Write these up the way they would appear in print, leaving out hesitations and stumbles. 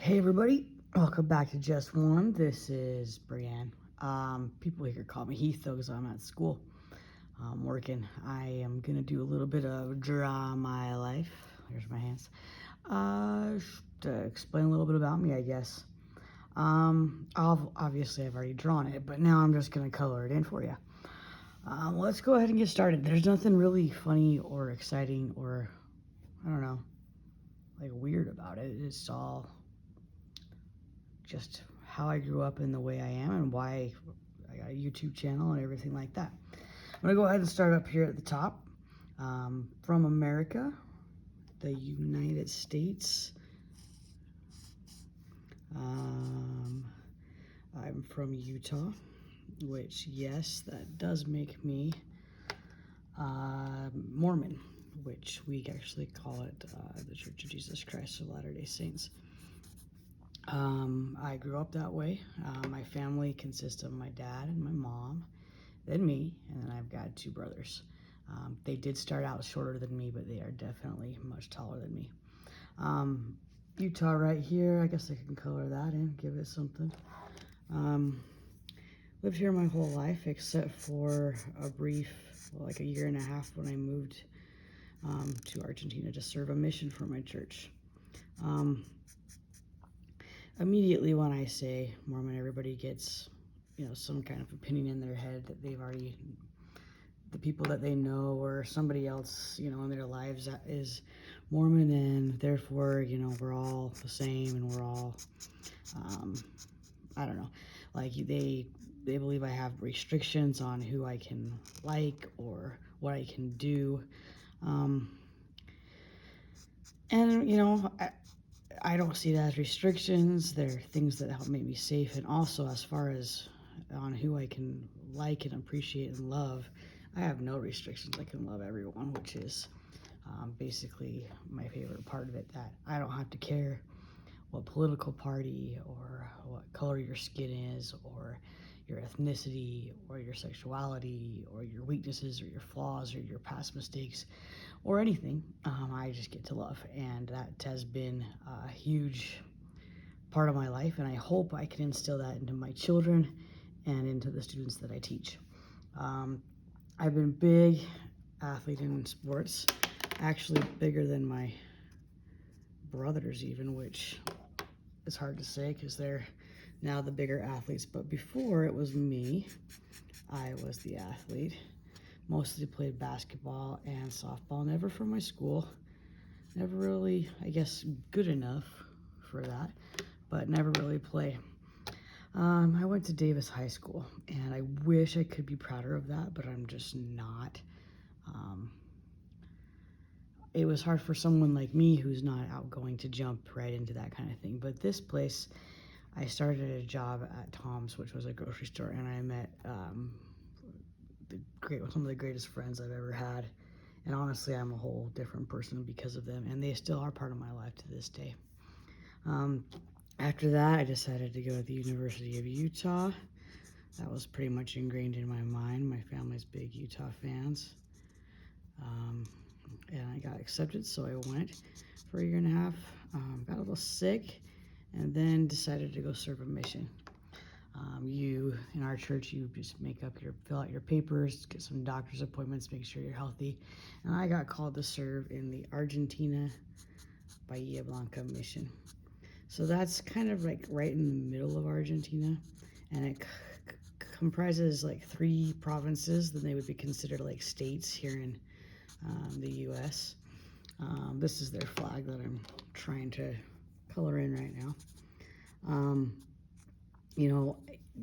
Hey everybody, welcome back to Just One. This is Brianne. People here call me Heath though because I'm at school. Working. I am gonna do a little bit of draw my life. Here's my hands. To explain a little bit about me, I guess. Obviously I've already drawn it, but now I'm just gonna color it in for you. Let's go ahead and get started. There's nothing really funny or exciting or I don't know, like weird about it. It's all just how I grew up and the way I am and why I got a YouTube channel and everything like that. I'm gonna go ahead and start up here at the top. From America, the United States. I'm from Utah, which yes, that does make me Mormon, which we actually call it the Church of Jesus Christ of Latter-day Saints. I grew up that way. My family consists of my dad and my mom, then me, and then I've got two brothers. They did start out shorter than me, but they are definitely much taller than me. Utah right here, I guess I can color that in, give it something. Lived here my whole life except for a brief, like a year and a half when I moved to Argentina to serve a mission for my church. Immediately when I say Mormon, everybody gets, some kind of opinion in their head that the people that they know or somebody else, in their lives is Mormon, and therefore, we're all the same and we're all, I don't know, like they believe I have restrictions on who I can like or what I can do. I don't see that as restrictions. They're things that help make me safe. And also, as far as on who I can like and appreciate and love, I have no restrictions. I can love everyone, which is basically my favorite part of it, that I don't have to care what political party or what color your skin is or your ethnicity or your sexuality or your weaknesses or your flaws or your past mistakes or anything. I just get to love, and that has been a huge part of my life, and I hope I can instill that into my children and into the students that I teach. I've been a big athlete in sports, actually bigger than my brothers even, which is hard to say because they're now the bigger athletes, but before it was me. I was the athlete. Mostly played basketball and softball, never for my school. Never really, I guess, good enough for that, but never really play. I went to Davis High School, and I wish I could be prouder of that, but I'm just not. It was hard for someone like me who's not outgoing to jump right into that kind of thing. But this place, I started a job at Tom's, which was a grocery store, and I met some of the greatest friends I've ever had. And honestly, I'm a whole different person because of them, and they still are part of my life to this day. After that, I decided to go to the University of Utah. That was pretty much ingrained in my mind. My family's big Utah fans. And I got accepted, so I went for a year and a half. Got a little sick, and then decided to go serve a mission. In our church, you just fill out your papers, get some doctor's appointments, make sure you're healthy. And I got called to serve in the Argentina Bahia Blanca mission. So that's kind of like right in the middle of Argentina, and it comprises like 3 provinces. Then they would be considered like states here in the U.S. This is their flag that I'm trying to color in right now.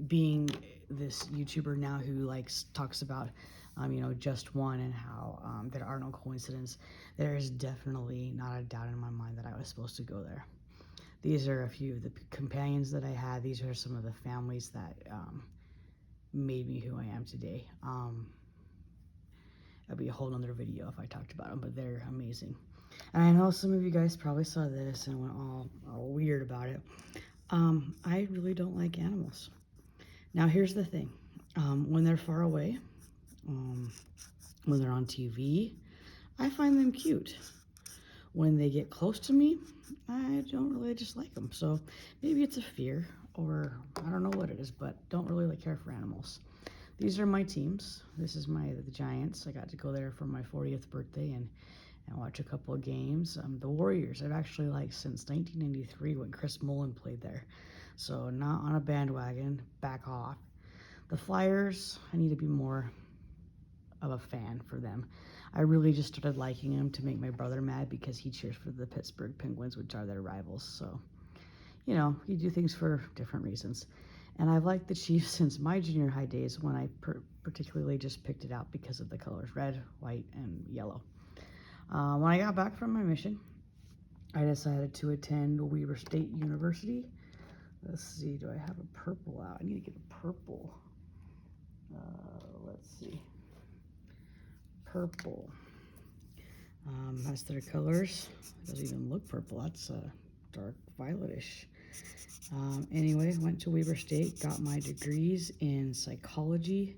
Being this YouTuber now who talks about, just one and how there are no coincidences, there is definitely not a doubt in my mind that I was supposed to go there. These are a few of the companions that I had. These are some of the families that made me who I am today. That'd be a whole nother video if I talked about them, but they're amazing. And I know some of you guys probably saw this and went all weird about it. I really don't like animals. Now, here's the thing. When they're far away, when they're on TV, I find them cute. when they get close to me, I don't really dislike them. So maybe it's a fear, or I don't know what it is, but don't really care for animals. These are my teams. This is the Giants. I got to go there for my 40th birthday and watch a couple of games. The Warriors, I've actually liked since 1993 when Chris Mullin played there. So not on a bandwagon, back off. The Flyers, I need to be more of a fan for them. I really just started liking them to make my brother mad because he cheers for the Pittsburgh Penguins, which are their rivals. So, you do things for different reasons. And I've liked the Chiefs since my junior high days when I particularly just picked it out because of the colors red, white, and yellow. When I got back from my mission, I decided to attend Weber State University. Let's see, do I have a purple out? I need to get a purple. Let's see. Purple. That's their colors. It doesn't even look purple. That's dark violetish. Anyway, went to Weber State, got my degrees in psychology,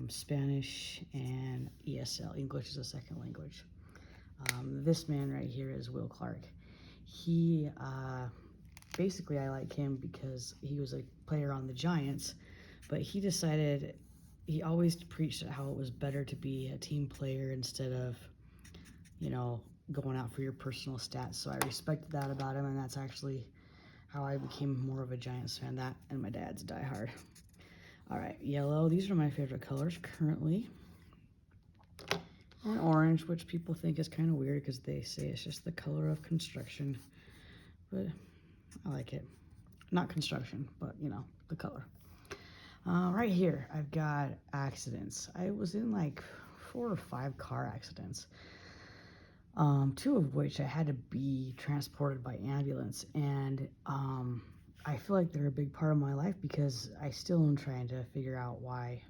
Spanish, and ESL, English as a second language. This man right here is Will Clark. He, basically I like him because he was a player on the Giants, but he always preached how it was better to be a team player instead of, going out for your personal stats. So I respected that about him, and that's actually how I became more of a Giants fan. That and my dad's diehard. All right, yellow. These are my favorite colors currently. And orange, which people think is kind of weird because they say it's just the color of construction. But I like it. Not construction, but, the color. Right here, I've got accidents. I was in like 4 or 5 car accidents. 2 of which I had to be transported by ambulance. And I feel like they're a big part of my life because I still am trying to figure out why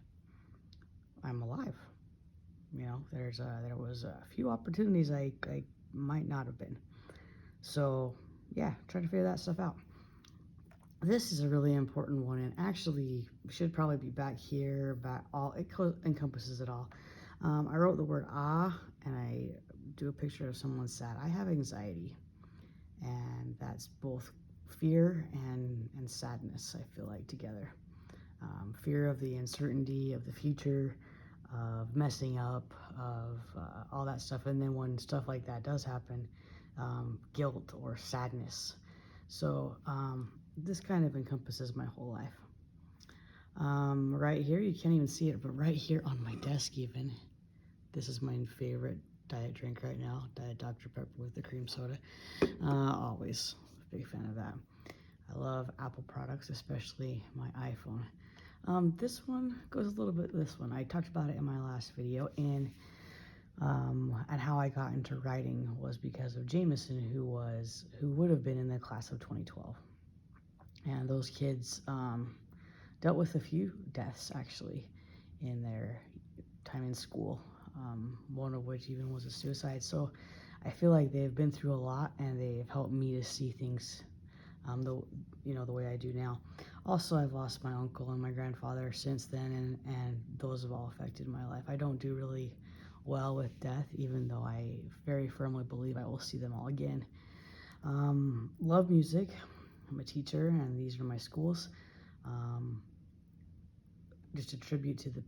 I'm alive. There was a few opportunities I might not have been. So, yeah, trying to figure that stuff out. This is a really important one, and actually should probably be back here, it encompasses it all. I wrote the word and I do a picture of someone sad. I have anxiety, and that's both fear and sadness, I feel like, together. Fear of the uncertainty of the future, of messing up, of all that stuff. And then when stuff like that does happen, guilt or sadness. So this kind of encompasses my whole life. Right here, you can't even see it, but right here on my desk even, this is my favorite diet drink right now, Diet Dr. Pepper with the cream soda. Always a big fan of that. I love Apple products, especially my iPhone. This one goes a little bit this one. I talked about it in my last video, and how I got into writing was because of Jameson, who would have been in the class of 2012. And those kids dealt with a few deaths, actually, in their time in school, one of which even was a suicide. So I feel like they've been through a lot, and they've helped me to see things the way I do now. Also, I've lost my uncle and my grandfather since then, and those have all affected my life. I don't do really well with death, even though I very firmly believe I will see them all again. Love music. I'm a teacher, and these are my schools. Just a tribute to the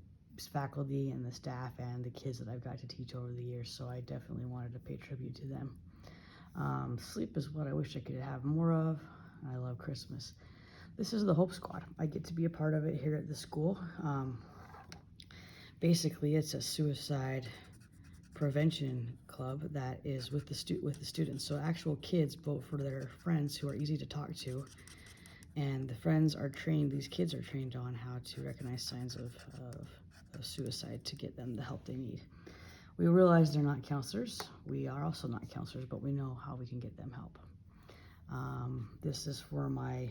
faculty and the staff and the kids that I've got to teach over the years, so I definitely wanted to pay tribute to them. Sleep is what I wish I could have more of. I love Christmas. This is the Hope Squad. I get to be a part of it here at the school. Basically, it's a suicide prevention club that is with the students. So actual kids vote for their friends who are easy to talk to, and the friends are trained. These kids are trained on how to recognize signs of suicide to get them the help they need. We realize they're not counselors. We are also not counselors, but we know how we can get them help. This is for my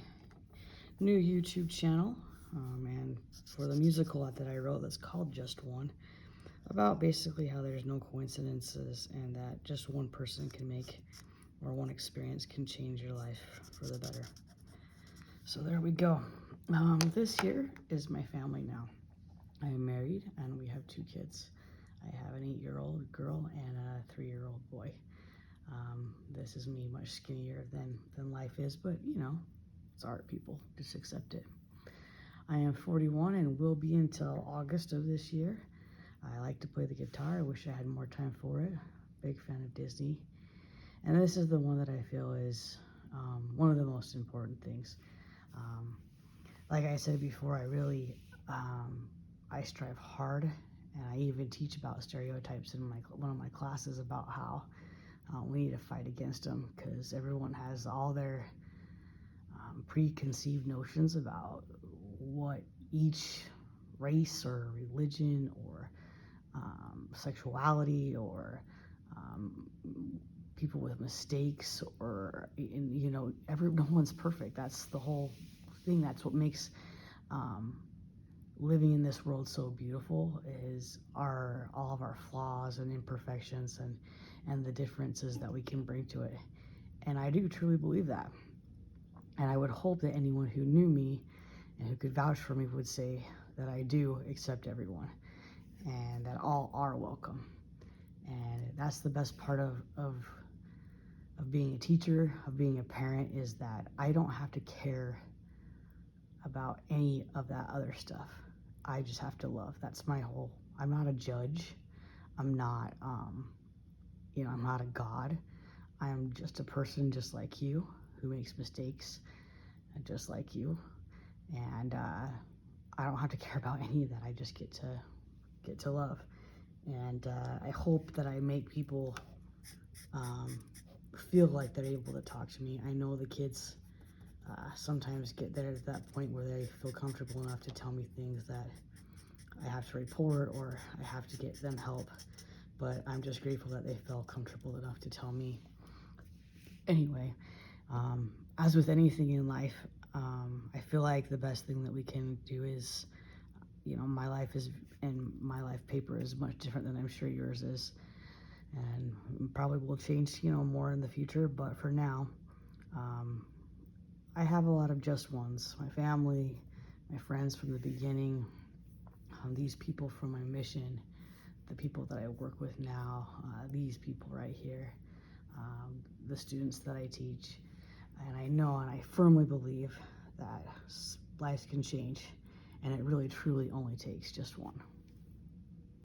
new YouTube channel, and for the musical that I wrote that's called Just One, about basically how there's no coincidences and that just one person can make, or one experience can change your life for the better. So there we go. This here is my family now. I am married and we have 2 kids. I have an 8-year-old girl and a 3-year-old boy. This is me much skinnier than life is, but you know, it's art, people. Just accept it. I am 41 and will be until August of this year. I like to play the guitar. I wish I had more time for it. Big fan of Disney. And this is the one that I feel is one of the most important things. Um, like I said before, I strive hard, and I even teach about stereotypes in one of my classes about how we need to fight against them, because everyone has all their preconceived notions about what each race or religion or sexuality or um, people with mistakes or you know, no one's perfect. That's the whole thing. That's what makes um, living in this world so beautiful, is all of our flaws and imperfections and the differences that we can bring to it. And I do truly believe that. And I would hope that anyone who knew me and who could vouch for me would say that I do accept everyone and that all are welcome. And that's the best part of being a teacher, of being a parent, is that I don't have to care about any of that other stuff. I just have to love. That's my whole, I'm not a judge. I'm not, I'm not a God. I am just a person just like you who makes mistakes just like you. And I don't have to care about any of that. I just get to love. And I hope that I make people feel like they're able to talk to me. I know the kids sometimes get there at that point where they feel comfortable enough to tell me things that I have to report or I have to get them help. But I'm just grateful that they felt comfortable enough to tell me. Anyway, as with anything in life, I feel like the best thing that we can do is, you know, my life paper is much different than I'm sure yours is, and probably will change, you know, more in the future. But for now, I have a lot of just ones: my family, my friends from the beginning, these people from my mission, the people that I work with now, these people right here, the students that I teach. And I know and I firmly believe that lives can change, and it really truly only takes just one.